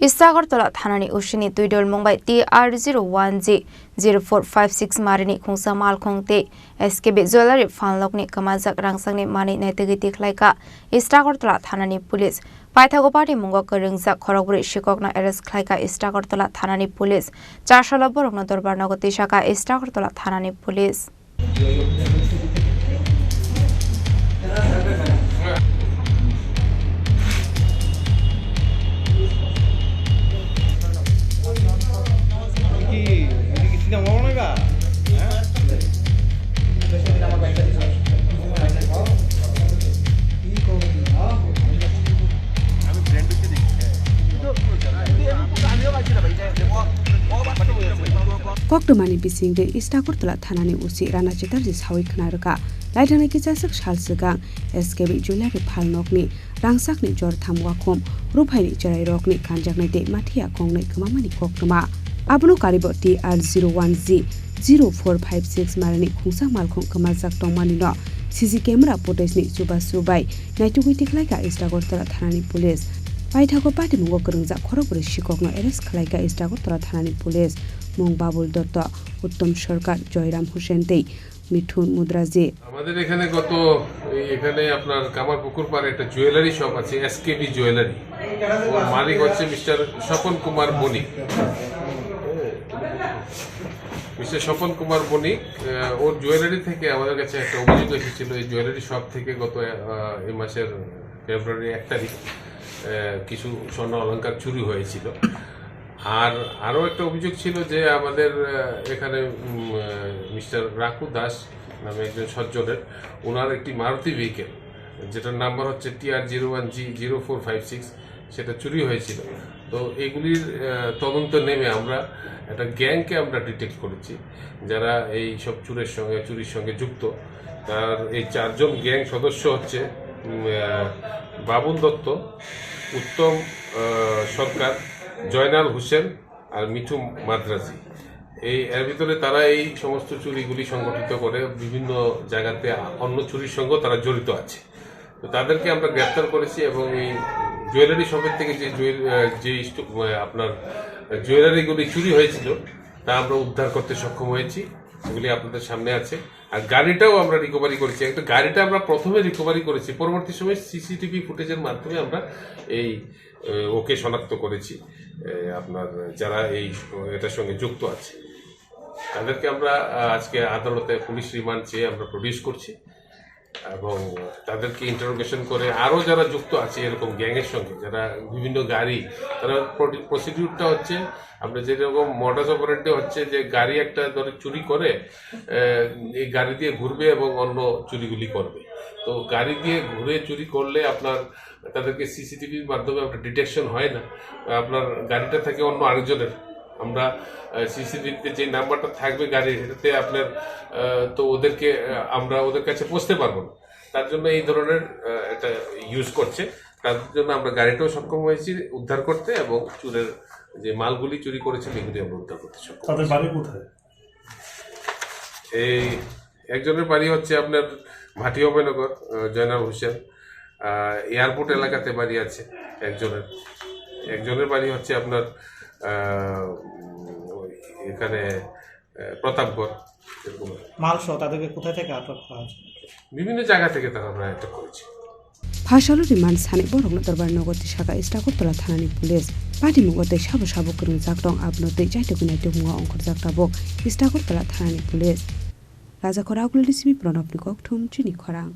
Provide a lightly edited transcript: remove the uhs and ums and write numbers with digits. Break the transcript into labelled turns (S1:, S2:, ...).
S1: Istagortola Thanani Ushini Tuidol Mumbai TR01G0456 Marini Khungsa Malkhongte SKB Jewelry Fanlokni Kamazak Rangsangni Mani Naitagiti Klaika Istagortola Thanani Police Paithagopati Mungo Karingzak Khoroguri Shikokna Arrest Klaika Istagortola Thanani Police Charshala Borokna Dorbar Nagoti Shaka Istagortola Thanani Police
S2: Kokdomani bising de Istagortola Thanani usi Rana Chetarji sawi khnarka laitana kichasak shalsagang SKB Jewelry Phalnokni rangsakni jor thamwa khom ruphaini charai rokni khanjaknai de mathia kongnai khamamani kokdoma abno karibo TR01G0456 marani khungsa malkhong kamajak tongmani no CC camera footage ni subai naitugui tiklaika Istagortola Thanani police Paithako pati mungo karingja khoroburi shikokno arrest khlaika Istagortola Thanani police Mong Babul Dotto Uttom Sarkar Joyram Hussein Tei Mithun মুদ্রাজি
S3: আমাদের এখানে এখানে আপনার কামারপুকুর পারে একটা jewellery shop আছে SKB jewellery ওর মালিক হচ্ছে mister Swapan Kumar বণিক ওর jewellery থেকে আমাদের কাছে একটা অভিযোগ এসেছিল এই জুয়েলারি শপ থেকে গত এই মাসের ফেব্রুয়ারি 1 তারিখ কিছু স্বর্ণ অলংকার চুরি হয়েছিল আর আরো একটা অভিযোগ ছিল যে আমাদের এখানে মিস্টার রাকু দাস নামে একজন সজ্জনের ওনার একটি মারুতি ভেহিকেল যেটার নাম্বার হচ্ছে TR01G0456 সেটা চুরি হয়েছিল তো এগুলির তদন্ত নেমে আমরা একটা গ্যাংকে আমরা ডিটেক্ট করেছি যারা এই সব চুরির সঙ্গে যুক্ত তার এই 4 জন গ্যাং সদস্য হচ্ছে বাবুল দত্ত উত্তম সরকার জয়নাল হোসেন আর মিঠু মাদ্রাজি এর ভিতরে তারা এই সমস্ত চুরিগুলি সংগঠিত করে বিভিন্ন জায়গাতে অন্য চুরির সঙ্গে তারা জড়িত আছে তো তাদেরকে আমরা গ্রেফতার করেছি এবং এই জুয়েলারি শপের থেকে যে আপনার জুয়েলারিগুলি চুরি হয়েছিল তা আমরা উদ্ধার করতে সক্ষম হয়েছি এগুলি আপনাদের সামনে আছে আর গাড়িটাও আমরা রিকভারি করেছি একটা গাড়িটা আমরা প্রথমে রিকভারি করেছি পরবর্তী সময় সিসিটিভি ফুটেজের মাধ্যমে আমরা এই ওকে শনাক্ত করেছি আপনার যারা এটার সঙ্গে যুক্ত আছে তাদেরকে আমরা আজকে আদালতে পুলিশ রিমান্ড চেয়ে আমরা প্রডিউস করছি এবং তাদেরকে ইন্টারোগেশন করে আরও যারা যুক্ত আছে এরকম গ্যাংয়ের সঙ্গে যারা বিভিন্ন গাড়ি তারা প্রসিডিউরটা হচ্ছে আমরা যেরকম মডাস অপারেন্ডি হচ্ছে যে গাড়ি একটা ধরে চুরি করে এই গাড়ি দিয়ে ঘুরবে এবং অন্য চুরিগুলি করবে তো গাড়ি দিয়ে ঘুরে চুরি করলে আপনার তাদেরকে সিসিটিভির মাধ্যমে আপনার ডিটেকশন হয় না আপনার গাড়িটা থাকে অন্য আরেকজনের আমরা সিসিটিভিতে যে নাম্বারটা থাকবে গাড়ির এটাতে আপনার তো ওদেরকে আমরা ওদের কাছে পৌঁছতে পারবো না তার জন্য এই ধরনের এটা ইউজ করছে তার জন্য আমরা গাড়িটাও সক্ষম হয়েছি উদ্ধার করতে এবং চুরের যে মালগুলি চুরি করেছে এগুলি আমরা উদ্ধার করতে সক্ষম
S4: তাদের বাড়ি কোথায়
S3: এই একজনের বাড়ি হচ্ছে আপনার ভাটি অভয়নগর জয়নাল হোসেন এয়ারপোর্ট এলাকাতে বাড়ি আছে একজনের বাড়ি হচ্ছে আপনার এখানে প্রতাপগড়
S4: মালসহ তাদেরকে কোথা থেকে আটক করা হয়েছে
S3: বিভিন্ন জায়গা থেকে তারা আমরা আটক করেছি
S2: ভাষালো রিমান্ড সানে বরংনা দরবার নগতি শাখা Istagortola Thanani পুলিশ পাটি মুগতে সাবো করুন জাকদং আপনতে যাইতে গুনাইতে মুয়া অঙ্কর জাকতাবো Istagortola Thanani পুলিশ রাজা খরাগুলি সিবি প্রণব নিকক ঠুম চিনি খরাং